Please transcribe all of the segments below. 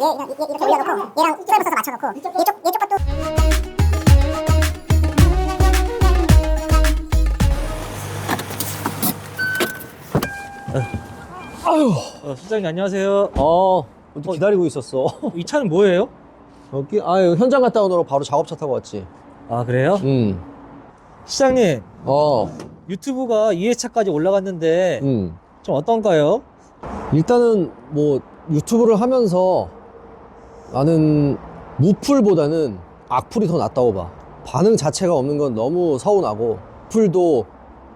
이렇게 올려놓고 얘랑 트랩을 써서 맞춰놓고 얘쪽 것도 실장님 안녕하세요. 어디 기다리고 있었어. 이 차는 뭐예요? 여기 현장 갔다 오느라 바로 작업차 타고 왔지. 아 그래요? 응. 실장님 어. 유튜브가 2회차까지 올라갔는데 좀 어떤가요? 일단은 뭐 유튜브를 하면서 나는 무풀보다는 악플이 더 낫다고 봐. 반응 자체가 없는 건 너무 서운하고, 풀도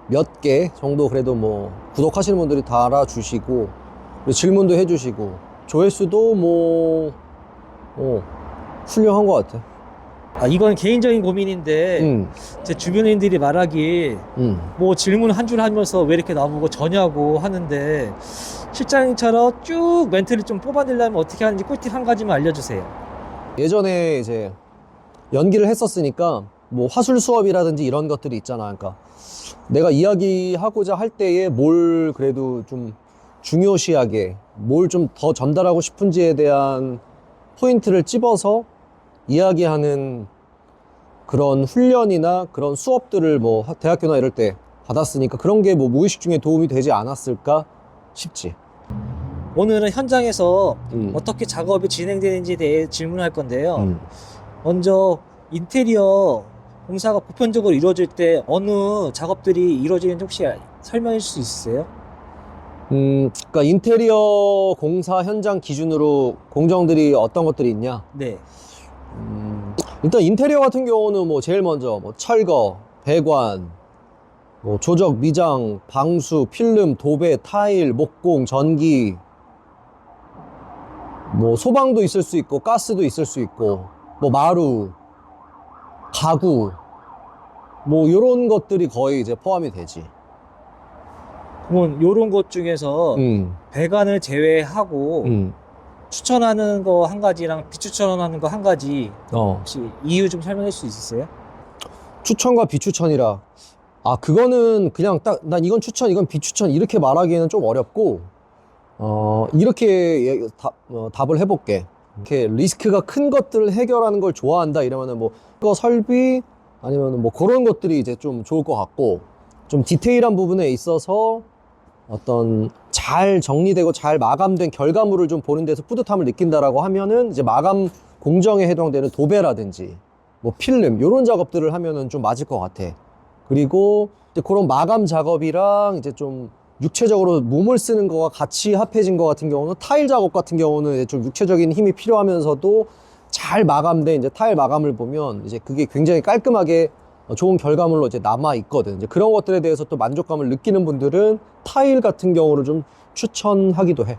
몇 개 정도 그래도 뭐 구독하시는 분들이 달아주시고, 그리고 질문도 해주시고, 조회수도 뭐 훌륭한 것 같아. 아 이건 개인적인 고민인데 제 주변인들이 말하기 뭐 질문 한 줄 하면서 왜 이렇게 나보고 저냐고 하는데, 실장님처럼 쭉 멘트를 좀 뽑아내려면 어떻게 하는지 꿀팁 한 가지만 알려주세요. 예전에 이제 연기를 했었으니까 뭐 화술 수업이라든지 이런 것들이 있잖아. 그러니까 내가 이야기하고자 할 때에 뭘 그래도 좀 중요시하게, 뭘 좀 더 전달하고 싶은지에 대한 포인트를 찝어서 이야기하는 그런 훈련이나 그런 수업들을 뭐 대학교나 이럴 때 받았으니까 그런 게 뭐 무의식 중에 도움이 되지 않았을까 싶지. 오늘은 현장에서 어떻게 작업이 진행되는지에 대해 질문할 건데요. 먼저 인테리어 공사가 보편적으로 이루어질 때 어느 작업들이 이루어지는지 혹시 설명해 줄 수 있으세요? 그러니까 인테리어 공사 현장 기준으로 공정들이 어떤 것들이 있냐? 네. 일단 인테리어 같은 경우는 뭐 제일 먼저 뭐 철거, 배관, 뭐 조적, 미장, 방수, 필름, 도배, 타일, 목공, 전기, 뭐 소방도 있을 수 있고 가스도 있을 수 있고 뭐 마루, 가구, 뭐 이런 것들이 거의 이제 포함이 되지. 그러면 요런 것 중에서 배관을 제외하고 추천하는 거 한 가지랑 비추천하는 거 한 가지 혹시 이유 좀 설명해 줄 수 있으세요? 추천과 비추천이라, 그거는 그냥 딱 난 이건 추천 이건 비추천 이렇게 말하기에는 좀 어렵고, 이렇게 답을 해볼게. 이렇게 리스크가 큰 것들을 해결하는 걸 좋아한다 이러면은 뭐 그거 설비 아니면 뭐 그런 것들이 이제 좀 좋을 것 같고, 좀 디테일한 부분에 있어서 어떤 잘 정리되고 잘 마감된 결과물을 좀 보는 데서 뿌듯함을 느낀다라고 하면은 이제 마감 공정에 해당되는 도배라든지 뭐 필름 이런 작업들을 하면은 좀 맞을 것 같아. 그리고 이제 그런 마감 작업이랑 이제 좀 육체적으로 몸을 쓰는 거와 같이 합해진 거 같은 경우는 타일 작업 같은 경우는 이제 좀 육체적인 힘이 필요하면서도 잘 마감된 이제 타일 마감을 보면 이제 그게 굉장히 깔끔하게 좋은 결과물로 이제 남아 있거든. 이제 그런 것들에 대해서 또 만족감을 느끼는 분들은 타일 같은 경우를 좀 추천하기도 해.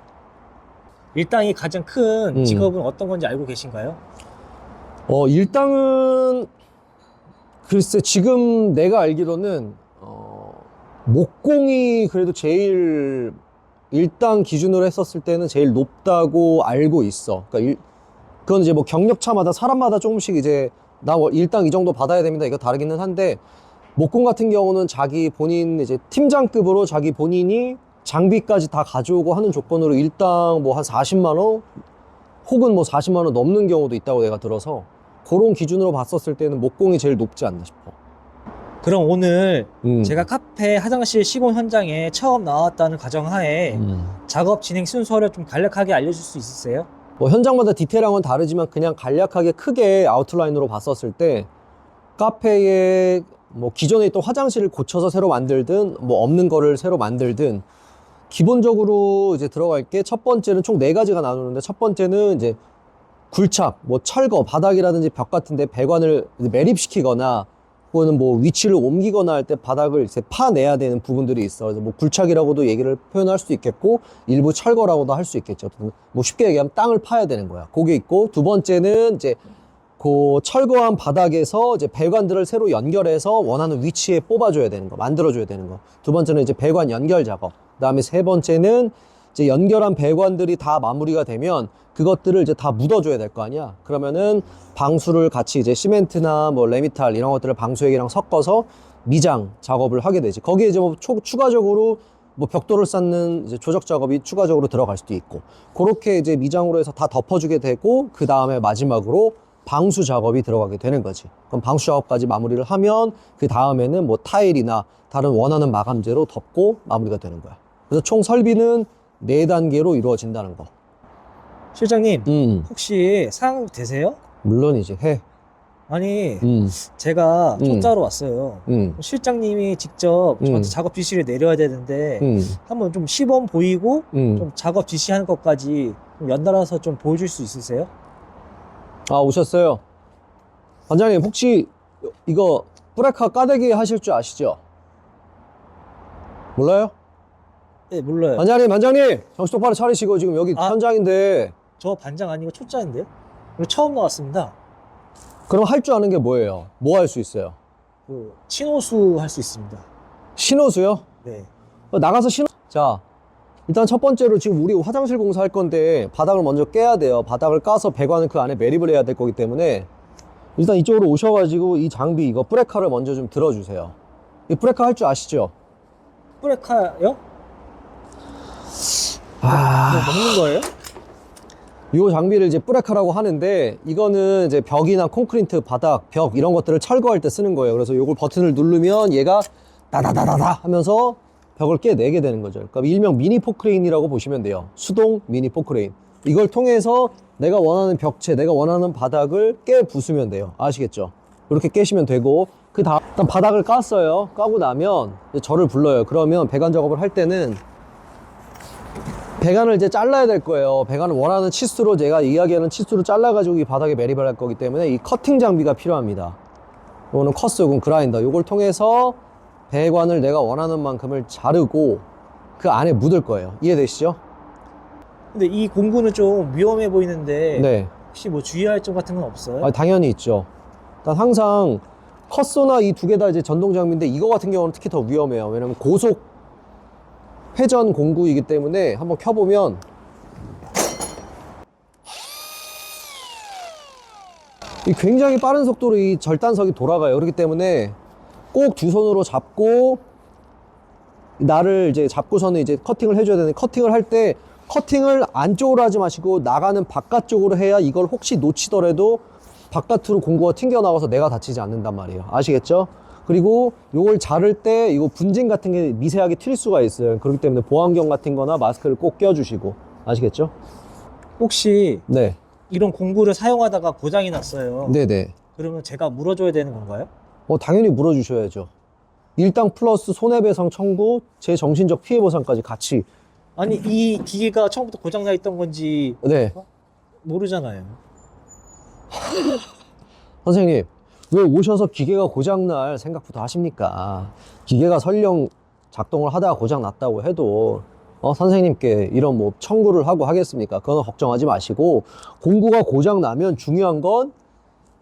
일당이 가장 큰 직업은 어떤 건지 알고 계신가요? 일당은 글쎄 지금 내가 알기로는 목공이 그래도 제일 일당 기준으로 했었을 때는 제일 높다고 알고 있어. 그러니까 그건 이제 뭐 경력차마다 사람마다 조금씩 이제 나 일당 이 정도 받아야 됩니다 이거 다르기는 한데, 목공 같은 경우는 자기 본인 이제 팀장급으로 자기 본인이 장비까지 다 가져오고 하는 조건으로 일당 뭐 한 40만 원 혹은 뭐 40만 원 넘는 경우도 있다고 내가 들어서, 그런 기준으로 봤었을 때는 목공이 제일 높지 않나 싶어. 그럼 오늘 제가 카페 화장실 시공 현장에 처음 나왔다는 가정하에 작업 진행 순서를 좀 간략하게 알려줄 수 있으세요? 뭐 현장마다 디테일한 건 다르지만 그냥 간략하게 크게 아웃라인으로 봤었을 때, 카페에 뭐 기존에 있던 화장실을 고쳐서 새로 만들든 뭐 없는 거를 새로 만들든 기본적으로 이제 들어갈 게, 첫 번째는 총 4가지가 나누는데, 첫 번째는 이제 굴착, 뭐 철거, 바닥이라든지 벽 같은데 배관을 매립시키거나 혹은 뭐 위치를 옮기거나 할 때 바닥을 이제 파내야 되는 부분들이 있어. 그래서 뭐 굴착이라고도 얘기를 표현할 수 있겠고, 일부 철거라고도 할 수 있겠죠. 뭐 쉽게 얘기하면 땅을 파야 되는 거야. 그게 있고, 두 번째는 이제 그 철거한 바닥에서 이제 배관들을 새로 연결해서 원하는 위치에 뽑아줘야 되는 거, 만들어줘야 되는 거. 두 번째는 이제 배관 연결 작업. 그 다음에 세 번째는 이제 연결한 배관들이 다 마무리가 되면 그것들을 이제 다 묻어줘야 될 거 아니야. 그러면은 방수를 같이 이제 시멘트나 뭐 레미탈 이런 것들을 방수액이랑 섞어서 미장 작업을 하게 되지. 거기에 이제 뭐 추가적으로 뭐 벽돌을 쌓는 이제 조적 작업이 추가적으로 들어갈 수도 있고, 그렇게 이제 미장으로 해서 다 덮어주게 되고, 그 다음에 마지막으로 방수 작업이 들어가게 되는 거지. 그럼 방수 작업까지 마무리를 하면 그 다음에는 뭐 타일이나 다른 원하는 마감재로 덮고 마무리가 되는 거야. 그래서 총 설비는 4단계로 이루어진다는 거. 실장님, 혹시 상황 되세요? 물론이지. 해. 아니, 제가 초짜로 왔어요. 실장님이 직접 저한테 작업 지시를 내려야 되는데 한번 좀 시범 보이고 좀 작업 지시하는 것까지 좀 연달아서 좀 보여줄 수 있으세요? 아, 오셨어요. 반장님, 혹시 이거 브레카 까대기 하실 줄 아시죠? 몰라요? 네, 몰라요. 반장님, 정신 똑바로 차리시고, 지금 여기 현장인데. 저 반장 아니고 초짜인데요? 이거 처음 나왔습니다. 그럼 할 줄 아는 게 뭐예요? 뭐 할 수 있어요? 그 신호수 할 수 있습니다. 신호수요? 네. 나가서 자, 일단 첫 번째로 지금 우리 화장실 공사할 건데 바닥을 먼저 깨야 돼요. 바닥을 까서 배관을 그 안에 매립을 해야 될 거기 때문에 일단 이쪽으로 오셔가지고 이 장비, 이거 브레카를 먼저 좀 들어주세요. 이 브레카 할 줄 아시죠? 브레카요? 이거 먹는 거예요? 이 장비를 이제 브레카라고 하는데, 이거는 이제 벽이나 콘크리트 바닥, 벽 이런 것들을 철거할 때 쓰는 거예요. 그래서 이걸 버튼을 누르면 얘가 다다다다다 하면서 벽을 깨내게 되는 거죠. 그러니까 일명 미니 포크레인이라고 보시면 돼요. 수동 미니 포크레인. 이걸 통해서 내가 원하는 벽체, 내가 원하는 바닥을 깨 부수면 돼요. 아시겠죠? 이렇게 깨시면 되고, 그 다음 일단 바닥을 깠어요. 까고 나면 이제 저를 불러요. 그러면 배관 작업을 할 때는 배관을 이제 잘라야 될 거예요. 배관을 원하는 치수로, 제가 이야기하는 치수로 잘라가지고 이 바닥에 매립을 할 거기 때문에 이 커팅 장비가 필요합니다. 이거는 커스, 이건 그라인더. 이걸 통해서 배관을 내가 원하는 만큼을 자르고 그 안에 묻을 거예요. 이해되시죠? 근데 이 공구는 좀 위험해 보이는데 네. 혹시 뭐 주의할 점 같은 건 없어요? 당연히 있죠. 일단 항상 커스나 이 두 개 다 이제 전동 장비인데, 이거 같은 경우는 특히 더 위험해요. 왜냐면 고속 회전 공구이기 때문에 한번 켜보면 이 굉장히 빠른 속도로 이 절단석이 돌아가요. 그렇기 때문에 꼭 두 손으로 잡고 나를 이제 잡고서는 이제 커팅을 해줘야 되는데, 커팅을 할 때 커팅을 안쪽으로 하지 마시고 나가는 바깥쪽으로 해야 이걸 혹시 놓치더라도 바깥으로 공구가 튕겨 나와서 내가 다치지 않는단 말이에요. 아시겠죠? 그리고 요걸 자를 때 이거 분진 같은 게 미세하게 튈 수가 있어요. 그렇기 때문에 보안경 같은 거나 마스크를 꼭 껴주시고. 아시겠죠? 혹시 네. 이런 공구를 사용하다가 고장이 났어요. 네네. 그러면 제가 물어줘야 되는 건가요? 당연히 물어주셔야죠. 일당 플러스 손해배상 청구, 제 정신적 피해보상까지 같이. 아니, 이 기계가 처음부터 고장 나 있던 건지 네. 모르잖아요. 선생님, 왜 오셔서 기계가 고장날 생각부터 하십니까? 기계가 설령 작동을 하다가 고장 났다고 해도 선생님께 이런 뭐 청구를 하고 하겠습니까? 그건 걱정하지 마시고, 공구가 고장 나면 중요한 건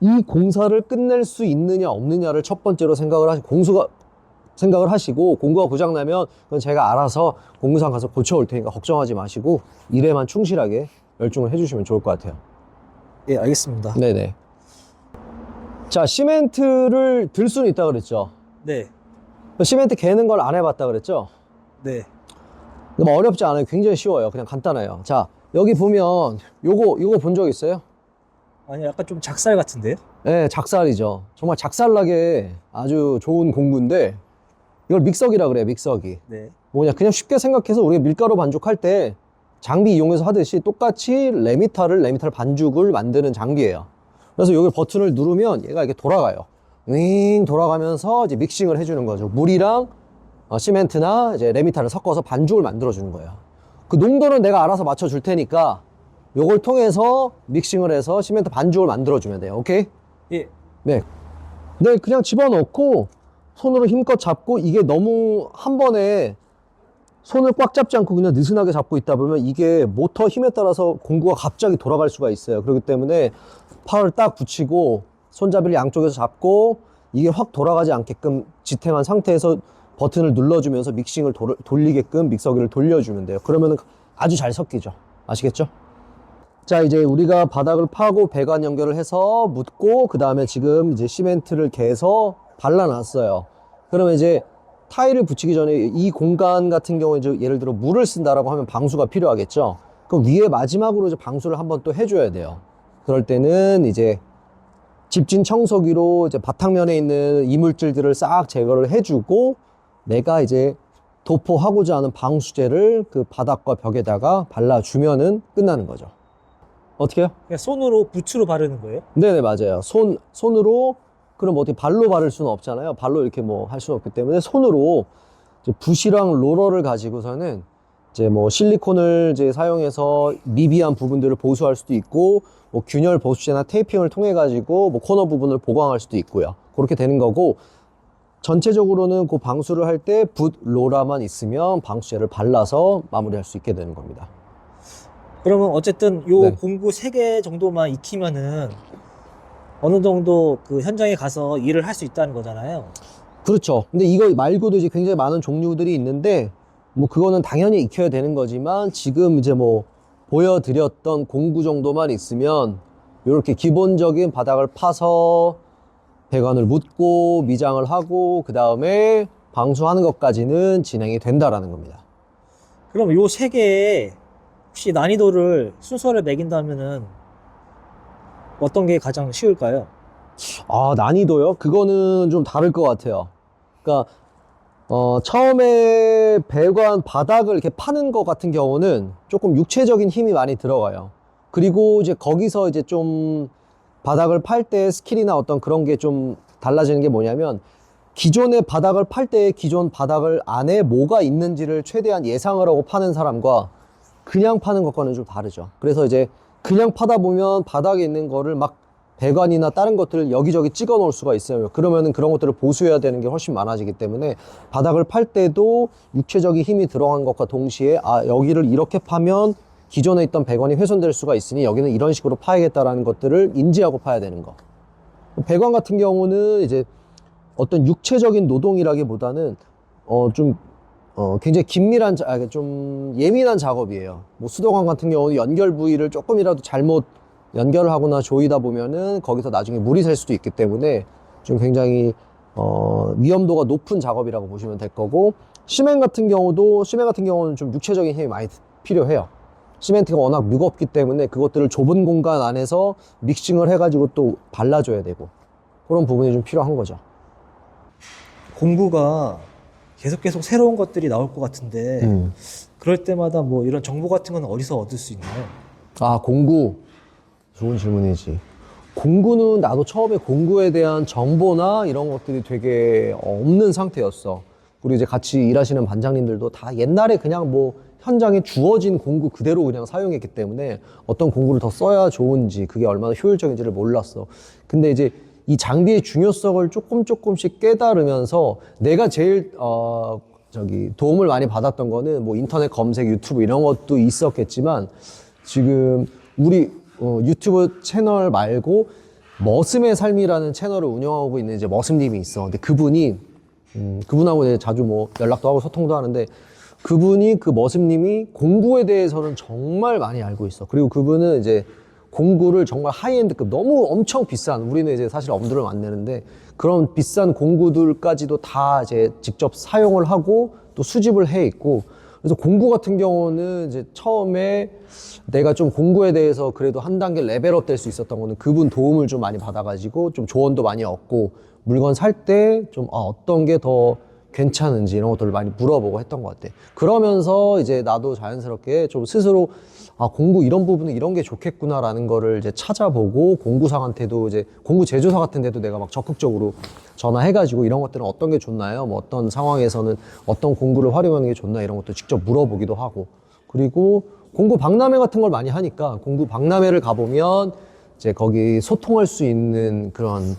이 공사를 끝낼 수 있느냐 없느냐를 첫 번째로 생각을 하시고, 공구가 고장 나면 그건 제가 알아서 공구상 가서 고쳐올 테니까 걱정하지 마시고 일에만 충실하게 열중을 해주시면 좋을 것 같아요. 예, 알겠습니다. 네네. 자, 시멘트를 들 수는 있다 그랬죠? 네. 시멘트 개는 걸 안 해봤다 그랬죠? 네. 뭐 어렵지 않아요. 굉장히 쉬워요. 그냥 간단해요. 자, 여기 보면 요거 본 적 있어요? 아니, 약간 좀 작살 같은데요? 네, 작살이죠. 정말 작살나게 아주 좋은 공구인데, 이걸 믹서기라 그래요. 믹서기. 네. 뭐냐, 그냥 쉽게 생각해서 우리가 밀가루 반죽할 때 장비 이용해서 하듯이 똑같이 레미탈 반죽을 만드는 장비예요. 그래서 여기 버튼을 누르면 얘가 이렇게 돌아가요. 윙 돌아가면서 이제 믹싱을 해주는 거죠. 물이랑 시멘트나 이제 레미탈을 섞어서 반죽을 만들어 주는 거예요. 그 농도는 내가 알아서 맞춰 줄 테니까 요걸 통해서 믹싱을 해서 시멘트 반죽을 만들어 주면 돼요. 오케이? 예. 네. 네, 그냥 집어넣고 손으로 힘껏 잡고, 이게 너무 한 번에 손을 꽉 잡지 않고 그냥 느슨하게 잡고 있다 보면 이게 모터 힘에 따라서 공구가 갑자기 돌아갈 수가 있어요. 그렇기 때문에 팔을 딱 붙이고 손잡이를 양쪽에서 잡고 이게 확 돌아가지 않게끔 지탱한 상태에서 버튼을 눌러주면서 믹싱을 돌리게끔 믹서기를 돌려주면 돼요. 그러면 아주 잘 섞이죠. 아시겠죠? 자, 이제 우리가 바닥을 파고 배관 연결을 해서 묻고, 그 다음에 지금 이제 시멘트를 개서 발라놨어요. 그러면 이제 타일을 붙이기 전에 이 공간 같은 경우에 이제 예를 들어 물을 쓴다라고 하면 방수가 필요하겠죠. 그럼 위에 마지막으로 이제 방수를 한번 또 해줘야 돼요. 그럴 때는 이제 집진 청소기로 이제 바탕면에 있는 이물질들을 싹 제거를 해주고 내가 이제 도포하고자 하는 방수제를 그 바닥과 벽에다가 발라주면은 끝나는 거죠. 어떻게 해요? 그냥 손으로 붓으로 바르는 거예요? 네네, 맞아요. 손으로, 그럼 어떻게 발로 바를 수는 없잖아요. 발로 이렇게 뭐 할 수는 없기 때문에 손으로 이제 붓이랑 롤러를 가지고서는 이제 뭐 실리콘을 이제 사용해서 미비한 부분들을 보수할 수도 있고, 뭐 균열 보수제나 테이핑을 통해 가지고 뭐 코너 부분을 보강할 수도 있고요. 그렇게 되는 거고, 전체적으로는 그 방수를 할 때 붓, 롤러만 있으면 방수제를 발라서 마무리할 수 있게 되는 겁니다. 그러면 어쨌든 요 네. 공구 3개 정도만 익히면은 어느 정도 그 현장에 가서 일을 할 수 있다는 거잖아요. 그렇죠. 근데 이거 말고도 이제 굉장히 많은 종류들이 있는데, 뭐 그거는 당연히 익혀야 되는 거지만, 지금 이제 뭐 보여드렸던 공구 정도만 있으면 이렇게 기본적인 바닥을 파서 배관을 묻고 미장을 하고 그 다음에 방수하는 것까지는 진행이 된다라는 겁니다. 그럼 요 3개에 혹시 난이도를 순서를 매긴다면은 어떤 게 가장 쉬울까요? 아, 난이도요? 그거는 좀 다를 것 같아요. 그러니까 처음에 배관 바닥을 이렇게 파는 것 같은 경우는 조금 육체적인 힘이 많이 들어가요. 그리고 이제 거기서 이제 좀 바닥을 팔 때 스킬이나 어떤 그런 게 좀 달라지는 게 뭐냐면, 기존의 바닥을 팔 때 기존 바닥을 안에 뭐가 있는지를 최대한 예상을 하고 파는 사람과 그냥 파는 것과는 좀 다르죠. 그래서 이제 그냥 파다 보면 바닥에 있는 거를 막 배관이나 다른 것들을 여기저기 찍어 놓을 수가 있어요. 그러면은 그런 것들을 보수해야 되는 게 훨씬 많아지기 때문에 바닥을 팔 때도 육체적인 힘이 들어간 것과 동시에, 아, 여기를 이렇게 파면 기존에 있던 배관이 훼손될 수가 있으니 여기는 이런 식으로 파야겠다라는 것들을 인지하고 파야 되는 거. 배관 같은 경우는 이제 어떤 육체적인 노동이라기보다는 굉장히 긴밀한, 좀 예민한 작업이에요. 뭐 수도관 같은 경우는 연결 부위를 조금이라도 잘못 연결을 하거나 조이다 보면은 거기서 나중에 물이 셀 수도 있기 때문에 좀 굉장히 위험도가 높은 작업이라고 보시면 될 거고, 시멘 같은 경우는 좀 육체적인 힘이 많이 필요해요. 시멘트가 워낙 무겁기 때문에 그것들을 좁은 공간 안에서 믹싱을 해가지고 또 발라줘야 되고, 그런 부분이 좀 필요한 거죠. 공구가 계속 새로운 것들이 나올 것 같은데 그럴 때마다 뭐 이런 정보 같은 건 어디서 얻을 수 있나요? 아, 공구. 좋은 질문이지. 공구는 나도 처음에 공구에 대한 정보나 이런 것들이 되게 없는 상태였어. 그리고 이제 같이 일하시는 반장님들도 다 옛날에 그냥 뭐 현장에 주어진 공구 그대로 그냥 사용했기 때문에 어떤 공구를 더 써야 좋은지, 그게 얼마나 효율적인지를 몰랐어. 근데 이제 이 장비의 중요성을 조금씩 깨달으면서 내가 제일 도움을 많이 받았던 거는 뭐 인터넷 검색, 유튜브 이런 것도 있었겠지만, 지금 우리 유튜브 채널 말고 머슴의 삶이라는 채널을 운영하고 있는 이제 머슴님이 있어. 근데 그분하고 이제 자주 뭐 연락도 하고 소통도 하는데, 그분이, 그 머슴님이 공구에 대해서는 정말 많이 알고 있어. 그리고 그분은 이제 공구를 정말 하이엔드급, 너무 엄청 비싼, 우리는 이제 사실 엄두를 안 내는데 그런 비싼 공구들까지도 다 이제 직접 사용을 하고 또 수집을 해 있고, 그래서 공구 같은 경우는 이제 처음에 내가 좀 공구에 대해서 그래도 한 단계 레벨업 될 수 있었던 거는 그분 도움을 좀 많이 받아가지고 좀 조언도 많이 얻고, 물건 살 때 좀 어떤 게 더 괜찮은지 이런 것들을 많이 물어보고 했던 것 같아. 그러면서 이제 나도 자연스럽게 좀 스스로, 아, 공구 이런 부분은 이런 게 좋겠구나라는 거를 이제 찾아보고, 공구상한테도 이제 공구 제조사 같은 데도 내가 막 적극적으로 전화해가지고 이런 것들은 어떤 게 좋나요? 뭐 어떤 상황에서는 어떤 공구를 활용하는 게 좋나, 이런 것도 직접 물어보기도 하고. 그리고 공구 박람회 같은 걸 많이 하니까, 공구 박람회를 가보면 이제 거기 소통할 수 있는 그런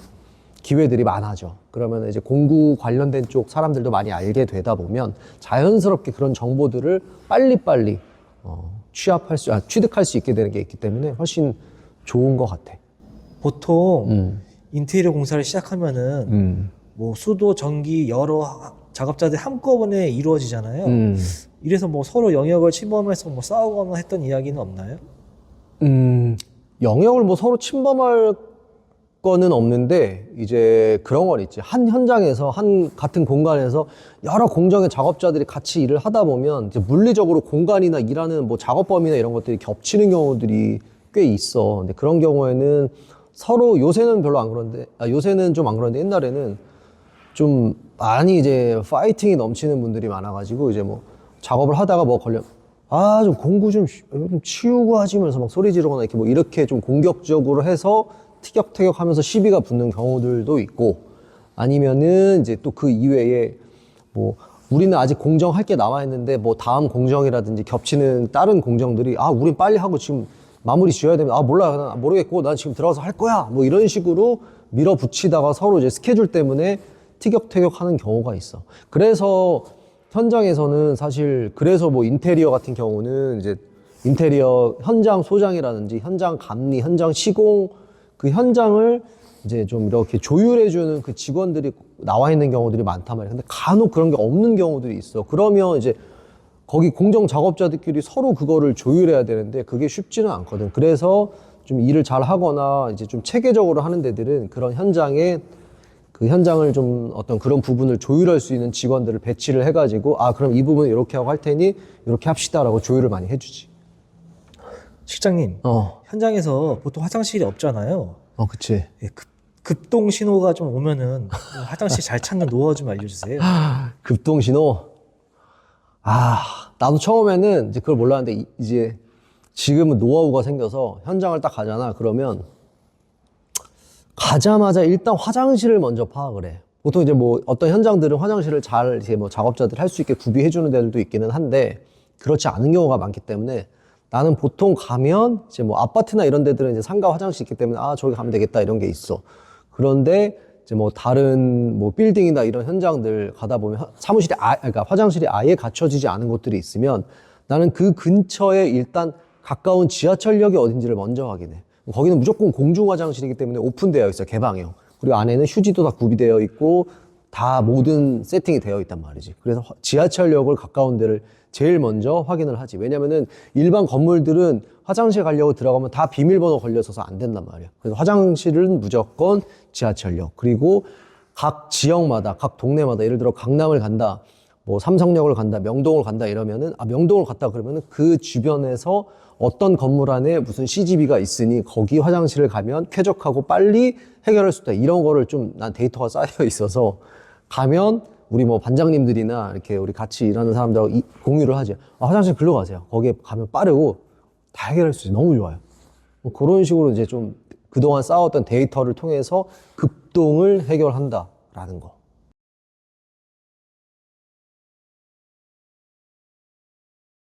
기회들이 많아져. 그러면 이제 공구 관련된 쪽 사람들도 많이 알게 되다 보면 자연스럽게 그런 정보들을 빨리빨리 취득할 수 있게 되는 게 있기 때문에 훨씬 좋은 것 같아. 보통 인테리어 공사를 시작하면은 뭐 수도, 전기 여러 작업자들이 한꺼번에 이루어지잖아요. 이래서 뭐 서로 영역을 침범해서 뭐 싸우거나 했던 이야기는 없나요? 영역을 뭐 서로 침범할 건은 없는데 이제 그런 건 있지. 한 현장에서 한 같은 공간에서 여러 공정의 작업자들이 같이 일을 하다 보면 이제 물리적으로 공간이나 일하는 뭐 작업 범위나 이런 것들이 겹치는 경우들이 꽤 있어. 근데 그런 경우에는 서로 요새는 별로 안 그런데 요새는 좀 안 그런데 옛날에는 좀 많이 이제 파이팅이 넘치는 분들이 많아가지고 이제 뭐 작업을 하다가 뭐 걸려 좀 공구 좀 치우고 하시면서 막 소리 지르거나 이렇게 뭐 이렇게 좀 공격적으로 해서 티격태격 하면서 시비가 붙는 경우들도 있고 아니면은 이제 또 그 이외에 뭐 우리는 아직 공정할 게 남아 있는데 뭐 다음 공정이라든지 겹치는 다른 공정들이 우린 빨리 하고 지금 마무리 지어야 되면 몰라 난 모르겠고 난 지금 들어가서 할 거야 뭐 이런 식으로 밀어붙이다가 서로 이제 스케줄 때문에 티격태격 하는 경우가 있어. 그래서 현장에서는 사실 그래서 뭐 인테리어 같은 경우는 이제 인테리어 현장 소장이라든지 현장 감리, 현장 시공 그 현장을 이제 좀 이렇게 조율해주는 그 직원들이 나와 있는 경우들이 많단 말이야. 근데 간혹 그런 게 없는 경우들이 있어. 그러면 이제 거기 공정 작업자들끼리 서로 그거를 조율해야 되는데 그게 쉽지는 않거든. 그래서 좀 일을 잘 하거나 이제 좀 체계적으로 하는 데들은 그런 현장에 그 현장을 좀 어떤 그런 부분을 조율할 수 있는 직원들을 배치를 해가지고 그럼 이 부분 이렇게 하고 할 테니 이렇게 합시다라고 조율을 많이 해주지. 실장님, 현장에서 보통 화장실이 없잖아요. 그치. 예, 급동 신호가 좀 오면은 화장실 잘 찾는 노하우 좀 알려주세요. 급동 신호. 나도 처음에는 이제 그걸 몰랐는데 이제 지금은 노하우가 생겨서 현장을 딱 가잖아. 그러면 가자마자 일단 화장실을 먼저 파악을 해. 보통 이제 뭐 어떤 현장들은 화장실을 잘 이제 뭐 작업자들 할 수 있게 구비해 주는 데들도 있기는 한데 그렇지 않은 경우가 많기 때문에 나는 보통 가면 이제 뭐 아파트나 이런 데들은 이제 상가 화장실 있기 때문에 저기 가면 되겠다 이런 게 있어. 그런데 이제 뭐 다른 뭐 빌딩이나 이런 현장들 가다 보면 사무실이 그러니까 화장실이 아예 갖춰지지 않은 곳들이 있으면 나는 그 근처에 일단 가까운 지하철역이 어딘지를 먼저 확인해. 거기는 무조건 공중 화장실이기 때문에 오픈되어 있어, 개방형. 그리고 안에는 휴지도 다 구비되어 있고 다 모든 세팅이 되어 있단 말이지. 그래서 지하철역을 가까운 데를 제일 먼저 확인을 하지. 왜냐면은 일반 건물들은 화장실 가려고 들어가면 다 비밀번호 걸려서서 안 된단 말이야. 그래서 화장실은 무조건 지하철역. 그리고 각 지역마다, 각 동네마다 예를 들어 강남을 간다, 뭐 삼성역을 간다, 명동을 간다 이러면은 명동을 갔다 그러면은 그 주변에서 어떤 건물 안에 무슨 CGV가 있으니 거기 화장실을 가면 쾌적하고 빨리 해결할 수 있다. 이런 거를 좀 난 데이터가 쌓여 있어서 가면 우리 뭐 반장님들이나 이렇게 우리 같이 일하는 사람들하고 공유를 하지. 화장실 글로 가세요. 거기에 가면 빠르고 다 해결할 수 있어요. 너무 좋아요. 뭐 그런 식으로 이제 좀 그동안 쌓았던 데이터를 통해서 급동을 해결한다라는 거.